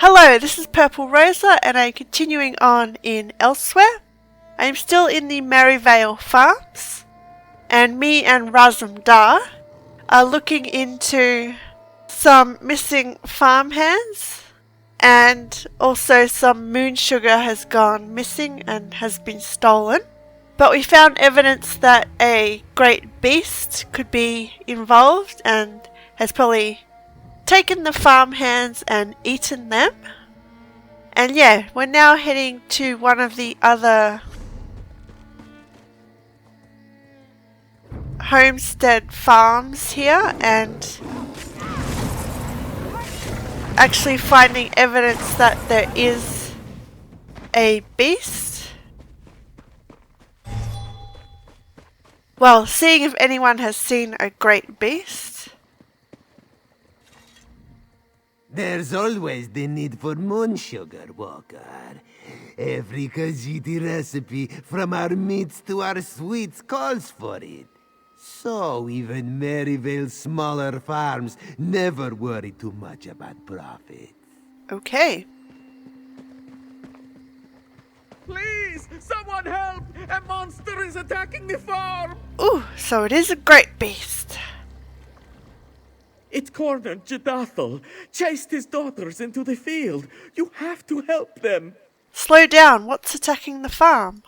Hello, this is Purple Rosa and I'm continuing on in Elsweyr. I am still in the Merryvale Farms and me and Raz and I are looking into some missing farmhands and also some moon sugar has gone missing and has been stolen. But we found evidence that a great beast could be involved and has probably taken the farmhands and eaten them. And yeah, we're now heading to one of the other homestead farms here and actually finding evidence that there is a beast. Well, seeing if anyone has seen a great beast. There's always the need for moon sugar, Walker. Every Khajiiti recipe, from our meats to our sweets, calls for it. So even Merryvale's smaller farms never worry too much about profits. Okay. Please, someone help! A monster is attacking the farm! Ooh, so it is a great beast. It cornered Jadathel, chased his daughters into the field. You have to help them. Slow down, what's attacking the farm?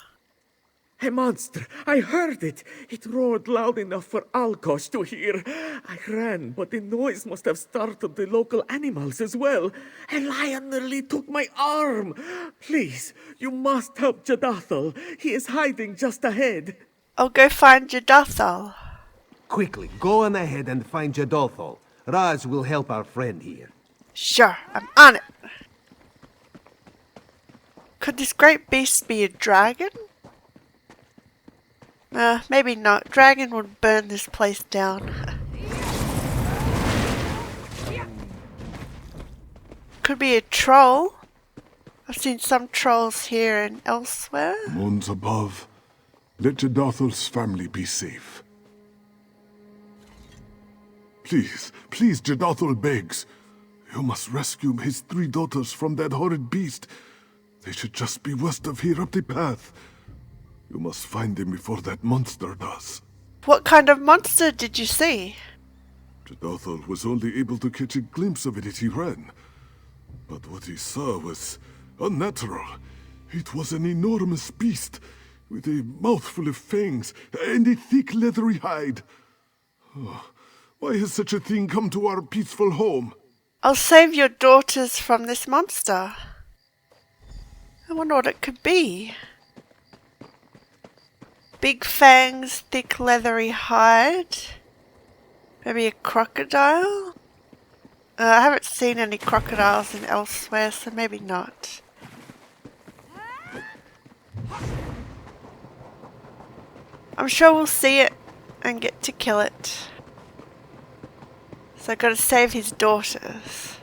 A monster. I heard it. It roared loud enough for Alkosh to hear. I ran, but the noise must have startled the local animals as well. A lion nearly took my arm. Please, you must help Jadathel. He is hiding just ahead. I'll go find Jadathel. Quickly, go on ahead and find Jadolfo. Raz will help our friend here. Sure, I'm on it. Could this great beast be a dragon? Maybe not. Dragon would burn this place down. Could be a troll. I've seen some trolls here and elsewhere. Moons above, let Jadothel's family be safe. Please, Jadathel begs. You must rescue his 3 daughters from that horrid beast. They should just be west of here up the path. You must find them before that monster does. What kind of monster did you see? Jadathel was only able to catch a glimpse of it as he ran. But what he saw was unnatural. It was an enormous beast, with a mouthful of fangs and a thick leathery hide. Oh, why has such a thing come to our peaceful home? I'll save your daughters from this monster. I wonder what it could be. Big fangs, thick leathery hide. Maybe a crocodile? I haven't seen any crocodiles in Elsweyr, so maybe not. I'm sure we'll see it and get to kill it. So I gotta save his daughters.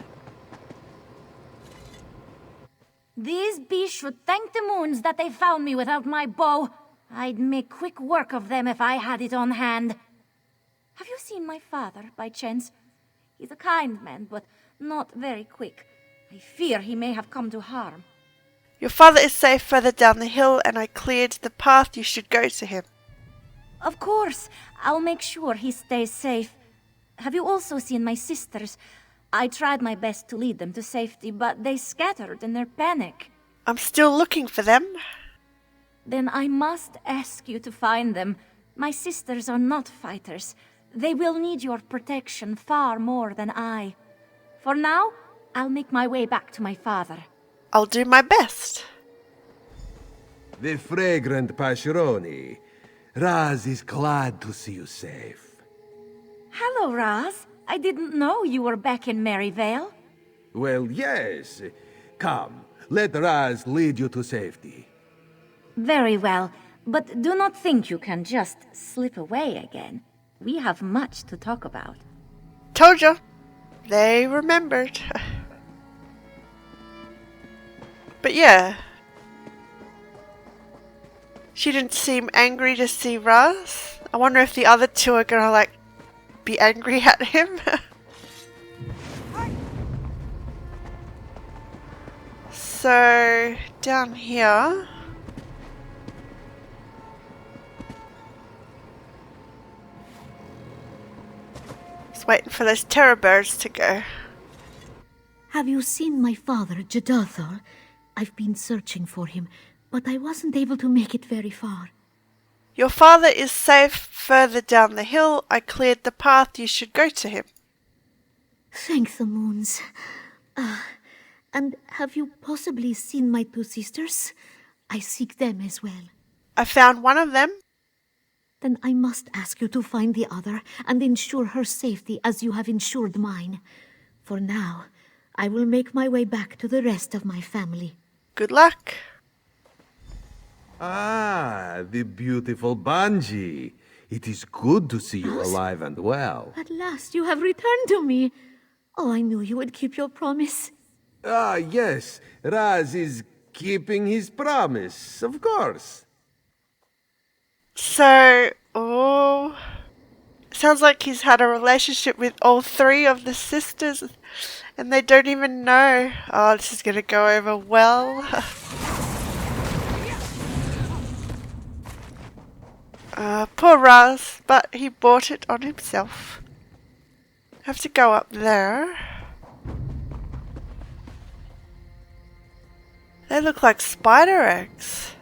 These beasts should thank the moons that they found me without my bow. I'd make quick work of them if I had it on hand. Have you seen my father, by chance? He's a kind man, but not very quick. I fear he may have come to harm. Your father is safe further down the hill and I cleared the path. You should go to him. Of course. I'll make sure he stays safe. Have you also seen my sisters? I tried my best to lead them to safety, but they scattered in their panic. I'm still looking for them. Then I must ask you to find them. My sisters are not fighters. They will need your protection far more than I. For now, I'll make my way back to my father. I'll do my best. The fragrant Pascheroni. Raz is glad to see you safe. Hello, Raz. I didn't know you were back in Merryvale. Well, yes. Come, let Raz lead you to safety. Very well, but do not think you can just slip away again. We have much to talk about. Told you. They remembered. But yeah. She didn't seem angry to see Raz. I wonder if the other two are gonna be angry at him. So, down here. Just waiting for those terror birds to go. Have you seen my father, Jadathor? I've been searching for him, but I wasn't able to make it very far. Your father is safe further down the hill. I cleared the path. You should go to him. Thank the moons. And have you possibly seen my two sisters? I seek them as well. I found one of them. Then I must ask you to find the other and ensure her safety as you have ensured mine. For now, I will make my way back to the rest of my family. Good luck. Ah, the beautiful Bungie. It is good to see you alive and well. At last you have returned to me. Oh, I knew you would keep your promise. Ah, yes. Raz is keeping his promise, of course. So, sounds like he's had a relationship with all three of the sisters and they don't even know. Oh, this is going to go over well. Poor Raz, but he bought it on himself. Have to go up there. They look like spider eggs.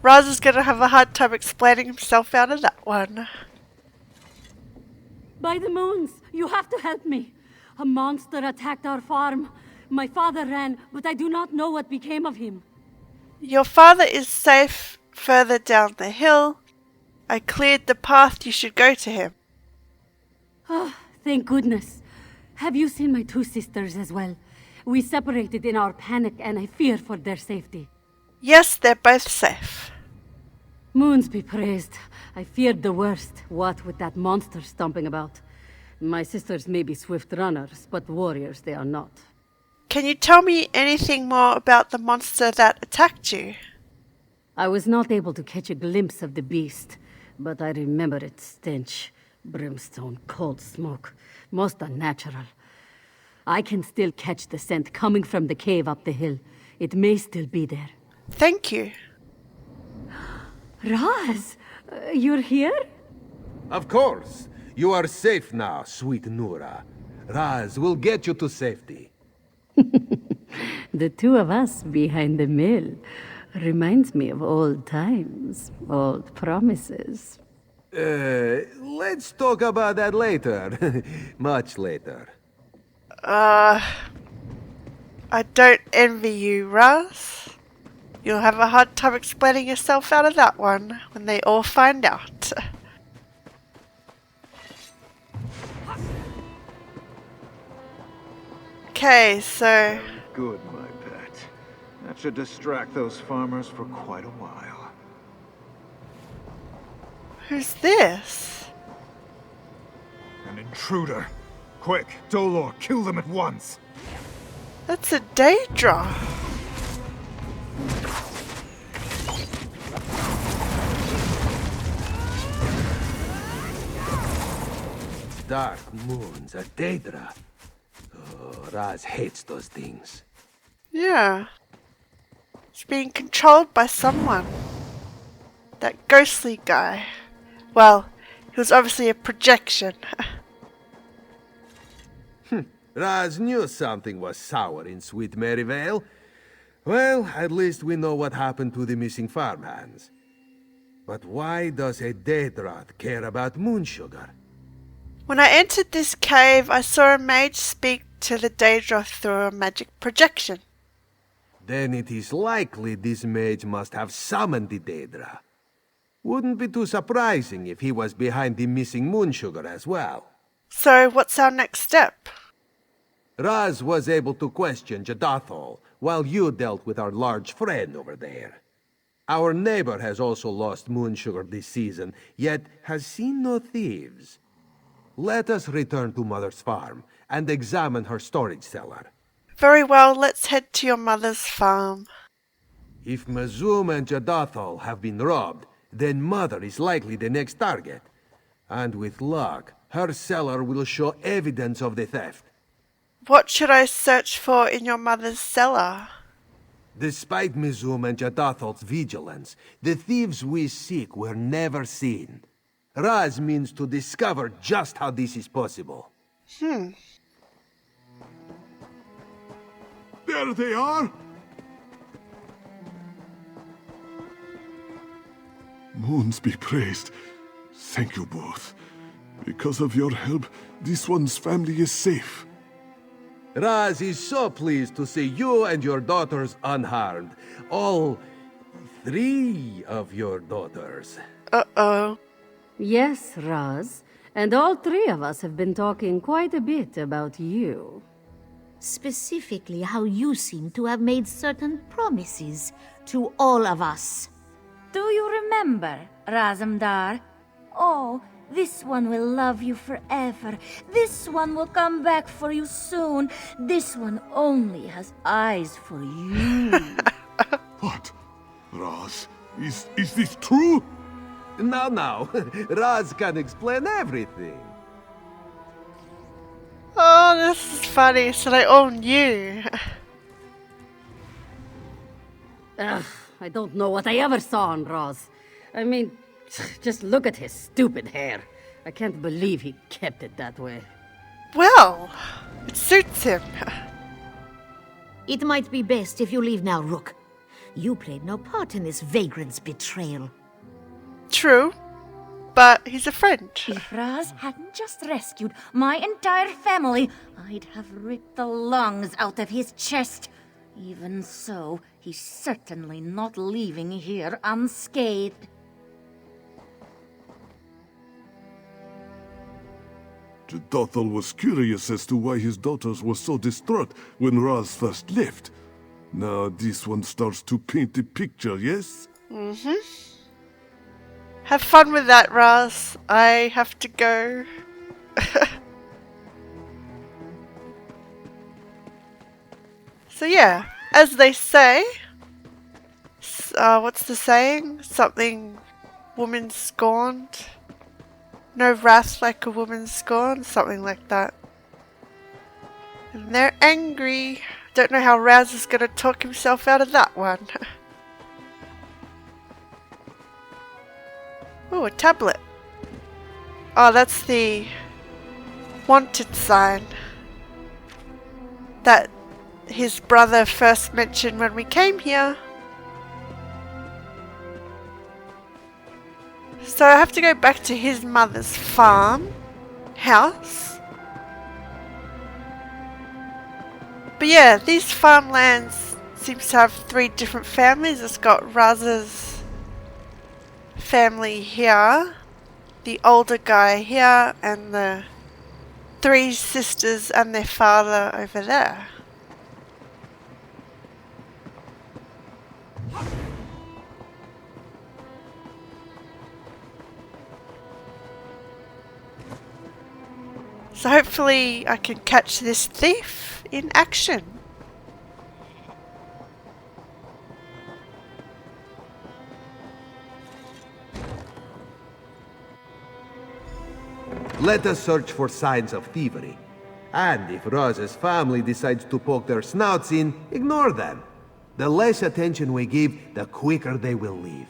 Raz is going to have a hard time explaining himself out of that one. By the moons, you have to help me. A monster attacked our farm. My father ran, but I do not know what became of him. Your father is safe further down the hill. I cleared the path. You should go to him. Oh, thank goodness. Have you seen my two sisters as well? We separated in our panic and I fear for their safety. Yes, they're both safe. Moons be praised. I feared the worst, what with that monster stomping about. My sisters may be swift runners, but warriors they are not. Can you tell me anything more about the monster that attacked you? I was not able to catch a glimpse of the beast, but I remember its stench. Brimstone, cold smoke, most unnatural. I can still catch the scent coming from the cave up the hill. It may still be there. Thank you. Raz, you're here? Of course. You are safe now, sweet Nura. Raz will get you to safety. The two of us behind the mill reminds me of old times, old promises. Let's talk about that later. Much later. I don't envy you, Raz. You'll have a hard time explaining yourself out of that one when they all find out. Okay, so... Good, my pet. That should distract those farmers for quite a while. Who's this? An intruder. Quick, Dolor, kill them at once. That's a Daedra. Dark moons, a Daedra. Oh, Raz hates those things. Yeah. It's being controlled by someone. That ghostly guy. Well, he was obviously a projection. Raz knew something was sour in sweet Merryvale. Well, at least we know what happened to the missing farmhands. But why does a Daedra care about moon sugar? When I entered this cave, I saw a mage speak to the Daedra through a magic projection. Then it is likely this mage must have summoned the Daedra. Wouldn't be too surprising if he was behind the missing moon sugar as well. So, what's our next step? Raz was able to question Jadathol while you dealt with our large friend over there. Our neighbor has also lost moon sugar this season, yet has seen no thieves. Let us return to Mother's farm and examine her storage cellar. Very well, let's head to your mother's farm. If Mazum and Jadathol have been robbed, then Mother is likely the next target. And with luck, her cellar will show evidence of the theft. What should I search for in your mother's cellar? Despite Mizum and Jadathol's vigilance, the thieves we seek were never seen. Raz means to discover just how this is possible. There they are! Moons be praised. Thank you both. Because of your help, this one's family is safe. Raz is so pleased to see you and your daughters unharmed. All 3 of your daughters. Uh-oh. Yes, Raz. And all 3 of us have been talking quite a bit about you. Specifically how you seem to have made certain promises to all of us. Do you remember, Razamdar? Oh, this one will love you forever. This one will come back for you soon. This one only has eyes for you. What? Raz, is this true? Now, Raz can explain everything. Oh, this is funny. So they all knew. Ugh, I don't know what I ever saw on Raz. I mean, just look at his stupid hair. I can't believe he kept it that way. Well, it suits him. It might be best if you leave now, Rook. You played no part in this vagrant's betrayal. True, but he's a friend. If Raz hadn't just rescued my entire family, I'd have ripped the lungs out of his chest. Even so, he's certainly not leaving here unscathed. Jadothal was curious as to why his daughters were so distraught when Raz first left. Now this one starts to paint the picture, yes? Have fun with that, Raz. I have to go. So yeah, as they say, what's the saying? Something woman scorned. No wrath like a woman scorned, something like that. And they're angry. Don't know how Raz is going to talk himself out of that one. Oh, a tablet. Oh, that's the wanted sign that his brother first mentioned when we came here. So I have to go back to his mother's house. But yeah, these farmlands seems to have 3 different families. It's got Raz's family here, the older guy here, and the 3 sisters and their father over there. So hopefully I can catch this thief in action. Let us search for signs of thievery. And if Rosa's family decides to poke their snouts in, ignore them. The less attention we give, the quicker they will leave.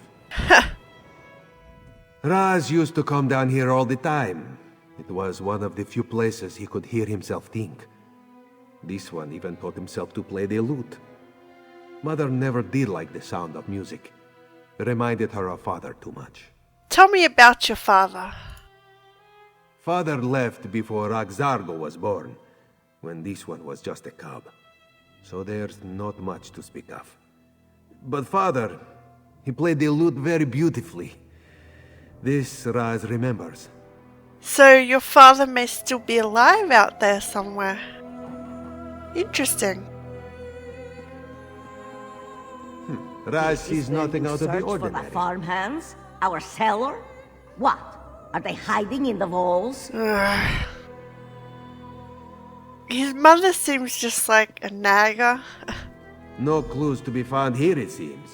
Raz used to come down here all the time. It was one of the few places he could hear himself think. This one even taught himself to play the lute. Mother never did like the sound of music. It reminded her of father too much. Tell me about your father. Father left before Axargo was born, when this one was just a cub. So there's not much to speak of. But father, he played the lute very beautifully. This Raz remembers. So your father may still be alive out there somewhere. Interesting. Raz sees nothing out of the Search for ordinary. the farmhands? Our cellar? What? Are they hiding in the walls? His mother seems just like a nagger. No clues to be found here, it seems.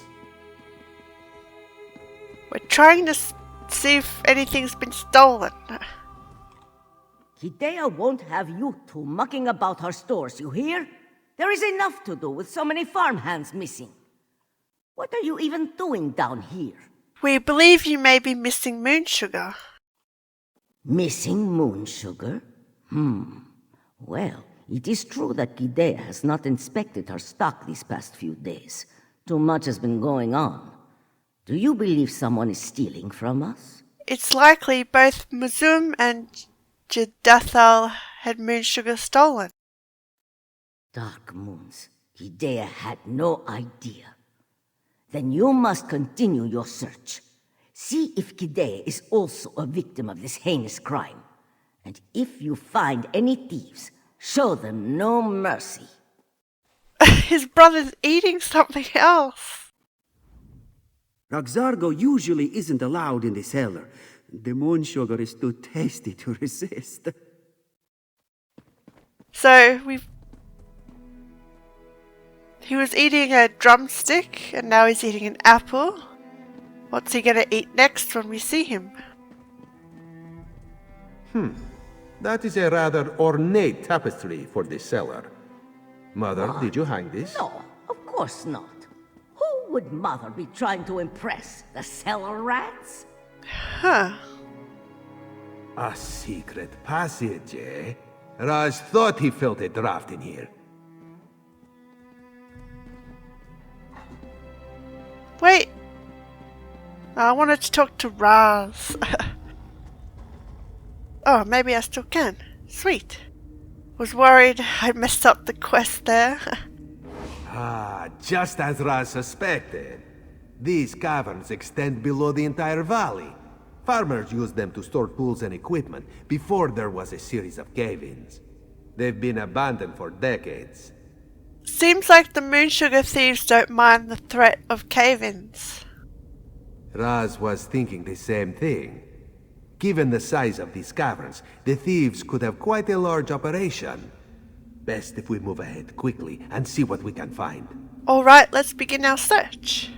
We're trying to see if anything's been stolen. Hidea won't have you two mucking about her stores, you hear? There is enough to do with so many farmhands missing. What are you even doing down here? We believe you may be missing moon sugar. Missing moon sugar? Well, it is true that Hidea has not inspected her stock these past few days. Too much has been going on. Do you believe someone is stealing from us? It's likely both Muzum and Jadathal had moon sugar stolen. Dark moons. Hidea had no idea. Then you must continue your search. See if Hidea is also a victim of this heinous crime. And if you find any thieves, show them no mercy. His brother's eating something else. Roxargo usually isn't allowed in the cellar. The moon sugar is too tasty to resist. So he was eating a drumstick and now he's eating an apple. What's he gonna eat next when we see him? That is a rather ornate tapestry for the cellar. Mother, did you hang this? No, of course not. Who would Mother be trying to impress? The cellar rats? Huh. A secret passage, eh? Raz thought he felt a draft in here. Wait. I wanted to talk to Raz. Oh, maybe I still can. Sweet. Was worried I messed up the quest there. Just as Raz suspected. These caverns extend below the entire valley. Farmers used them to store tools and equipment before there was a series of cave-ins. They've been abandoned for decades. Seems like the moon sugar thieves don't mind the threat of cave-ins. Raz was thinking the same thing. Given the size of these caverns, the thieves could have quite a large operation. Best if we move ahead quickly and see what we can find. Alright, let's begin our search.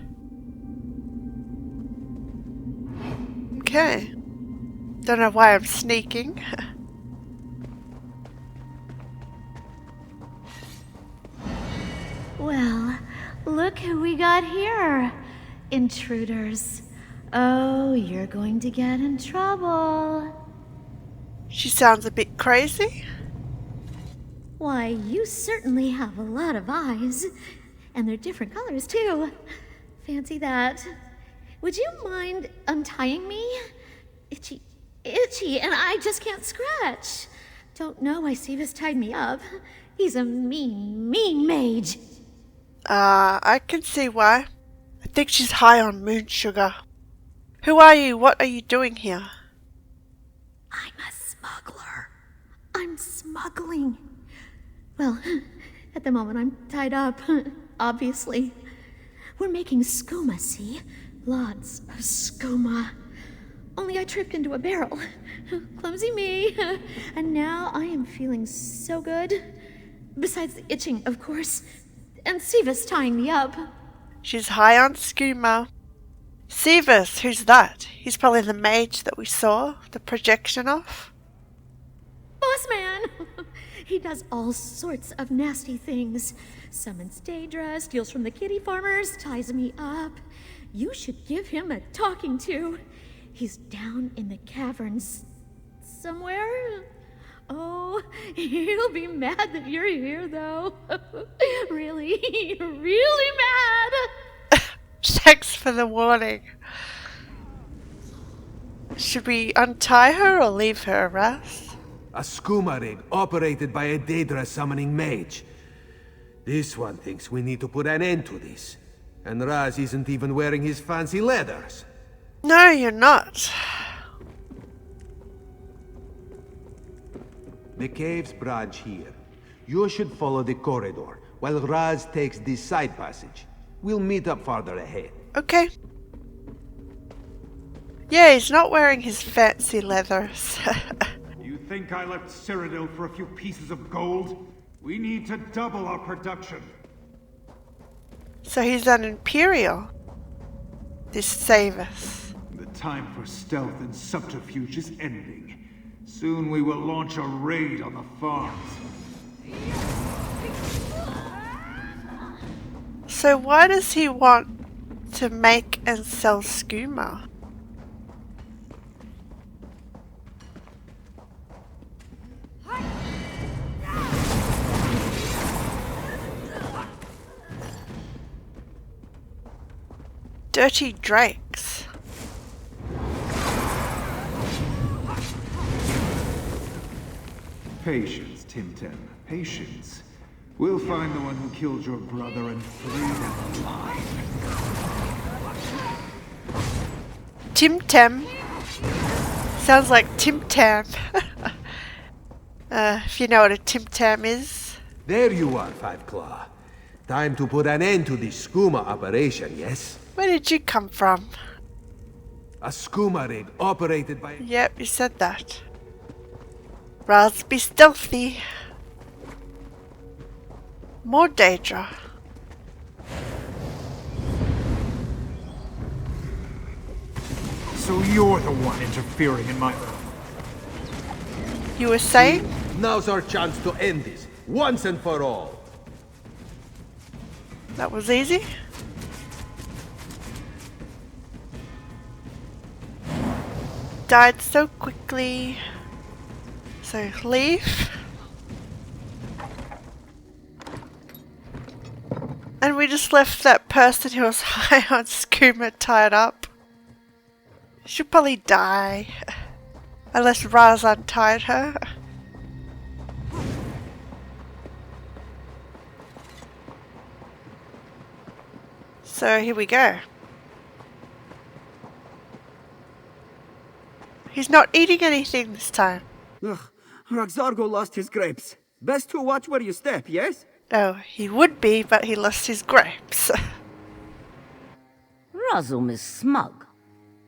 Okay. Don't know why I'm sneaking. Well, look who we got here. Intruders. Oh, you're going to get in trouble. She sounds a bit crazy. Why, you certainly have a lot of eyes. And they're different colors, too. Fancy that. Would you mind untying me? Itchy, and I just can't scratch. Don't know why Sivas tied me up. He's a mean mage. I can see why. I think she's high on moon sugar. Who are you? What are you doing here? I'm a smuggler. I'm smuggling. Well, at the moment I'm tied up, obviously. We're making skooma, see? Lots of skooma. Only I tripped into a barrel. Clumsy me. And now I am feeling so good. Besides the itching, of course. And Sivas tying me up. She's high on skooma. Sivas, who's that? He's probably the mage that we saw the projection of. Boss man! He does all sorts of nasty things. Summons Daedra, steals from the kitty farmers, ties me up. You should give him a talking to. He's down in the caverns somewhere. Oh, he'll be mad that you're here, though. Really, really mad. Thanks for the warning. Should we untie her or leave her, Raz? A skooma rig operated by a Daedra summoning mage. This one thinks we need to put an end to this. And Raz isn't even wearing his fancy leathers. No, you're not. The caves branch here. You should follow the corridor, while Raz takes this side passage. We'll meet up farther ahead. Okay. Yeah, he's not wearing his fancy leathers. You think I left Cyrodiil for a few pieces of gold? We need to double our production. So he's an Imperial. This Savus. time for stealth and subterfuge is ending. Soon we will launch a raid on the farms. So why does he want to make and sell skooma? Dirty drakes. Patience, Tim. Patience. We'll find the one who killed your brother and free them alive. Tim Tam. Sounds like Tim Tam. If you know what a Tim Tam is. There you are, Five Claw. Time to put an end to this skooma operation, yes? Where did you come from? A skooma rig operated by... Yep, you said that. Raz, be stealthy. More Daedra. So you're the one interfering in my... You were saying? Now's our chance to end this, once and for all. That was easy. Died so quickly. So leave. And we just left that person who was high on skooma tied up. She'll probably die. Unless Raz untied her. So here we go. He's not eating anything this time. Ugh, Roxargo lost his grapes. Best to watch where you step, yes? Oh, he would be, but he lost his grapes. Razum is smug.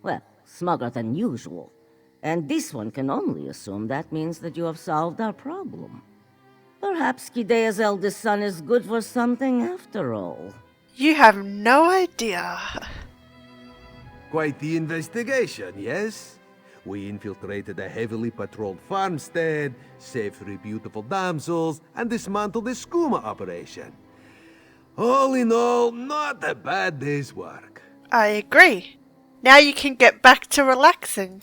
Well, smugger than usual. And this one can only assume that means that you have solved our problem. Perhaps Kidea's eldest son is good for something after all. You have no idea. Quite the investigation, yes? We infiltrated a heavily patrolled farmstead, saved 3 beautiful damsels, and dismantled the skooma operation. All in all, not a bad day's work. I agree. Now you can get back to relaxing.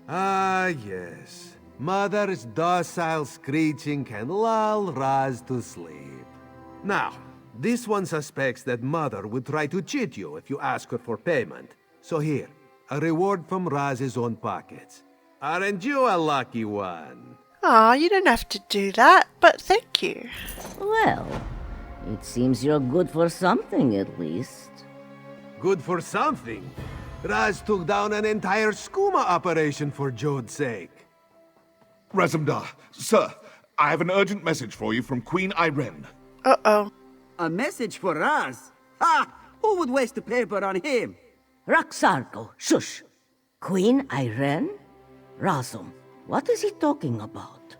Ah, yes. Mother's docile screeching can lull Raz to sleep. Now, this one suspects that Mother would try to cheat you if you ask her for payment. So here, a reward from Raz's own pockets. Aren't you a lucky one? Aw, you don't have to do that, but thank you. Well, it seems you're good for something at least. Good for something. Raz took down an entire skooma operation for Jode's sake. Raz and I, sir, I have an urgent message for you from Queen Irene. Uh-oh. A message for Raz? Ha! Who would waste the paper on him? Roxargo, shush! Queen Irene? Razum, what is he talking about?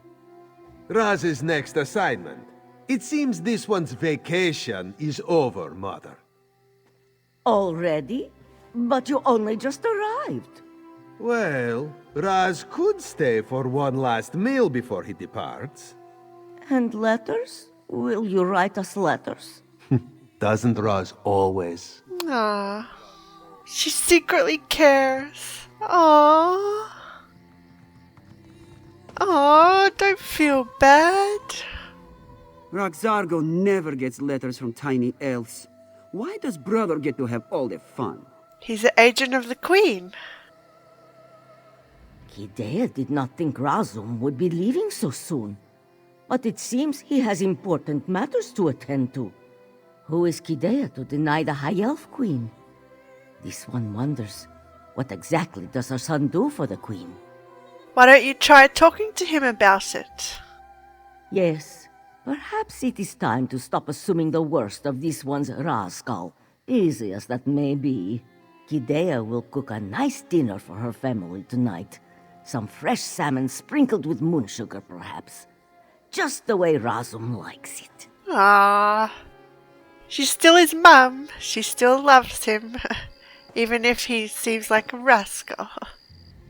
Raz's next assignment. It seems this one's vacation is over, Mother. Already? But you only just arrived. Well, Raz could stay for one last meal before he departs. And letters? Will you write us letters? Doesn't Raz always? Aw. She secretly cares. Aww. Aww, don't feel bad. Roxargo never gets letters from tiny elves. Why does brother get to have all the fun? He's an agent of the Queen. Kidea did not think Razum would be leaving so soon. But it seems he has important matters to attend to. Who is Kidea to deny the High Elf Queen? This one wonders, what exactly does her son do for the Queen? Why don't you try talking to him about it? Yes, perhaps it is time to stop assuming the worst of this one's rascal, easy as that may be. Kidea will cook a nice dinner for her family tonight. Some fresh salmon sprinkled with moon sugar, perhaps. Just the way Razum likes it. Ah, she's still his mum. She still loves him. even if he seems like a rascal.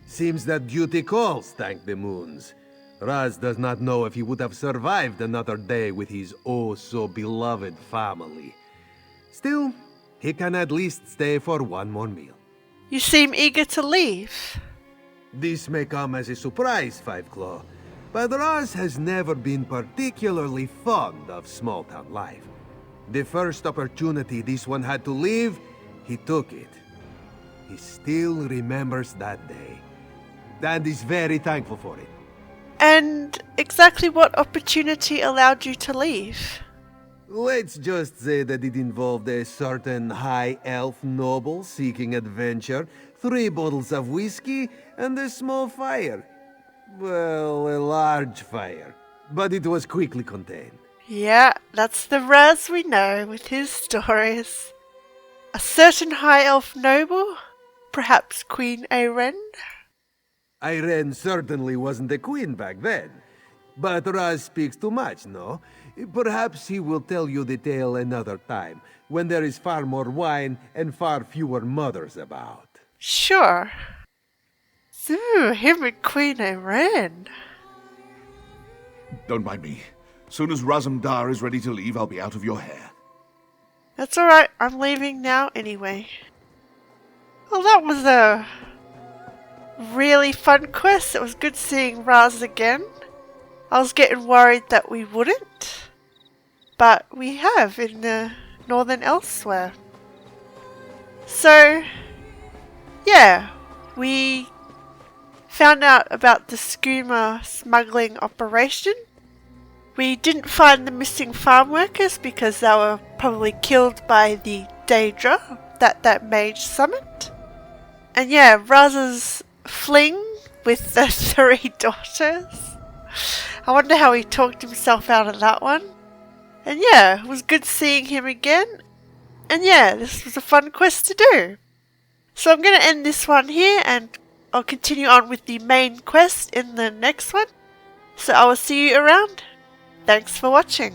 Seems that duty calls, thank the moons. Raz does not know if he would have survived another day with his oh-so-beloved family. Still, he can at least stay for one more meal. You seem eager to leave. This may come as a surprise, Five Claw, but Raz has never been particularly fond of small-town life. The first opportunity this one had to leave, he took it. He still remembers that day, and is very thankful for it. And exactly what opportunity allowed you to leave? Let's just say that it involved a certain high elf noble seeking adventure, 3 bottles of whiskey, and a small fire. Well, a large fire, but it was quickly contained. Yeah, that's the Raz we know with his stories. A certain high elf noble? Perhaps Queen Ayren? Ayren certainly wasn't a queen back then. But Raz speaks too much, no? Perhaps he will tell you the tale another time, when there is far more wine and far fewer mothers about. Sure. Ooh, him and Queen Ayren. Don't mind me. Soon as Razumdar is ready to leave, I'll be out of your hair. That's alright, I'm leaving now anyway. Well, that was a really fun quest. It was good seeing Raz again. I was getting worried that we wouldn't, but we have in the northern Elsweyr. So, yeah, we found out about the skooma smuggling operation. We didn't find the missing farm workers because they were probably killed by the Daedra that mage summoned. And yeah, Raz's fling with the 3 daughters. I wonder how he talked himself out of that one. And yeah, it was good seeing him again. And yeah, this was a fun quest to do. So I'm going to end this one here and I'll continue on with the main quest in the next one. So I will see you around. Thanks for watching.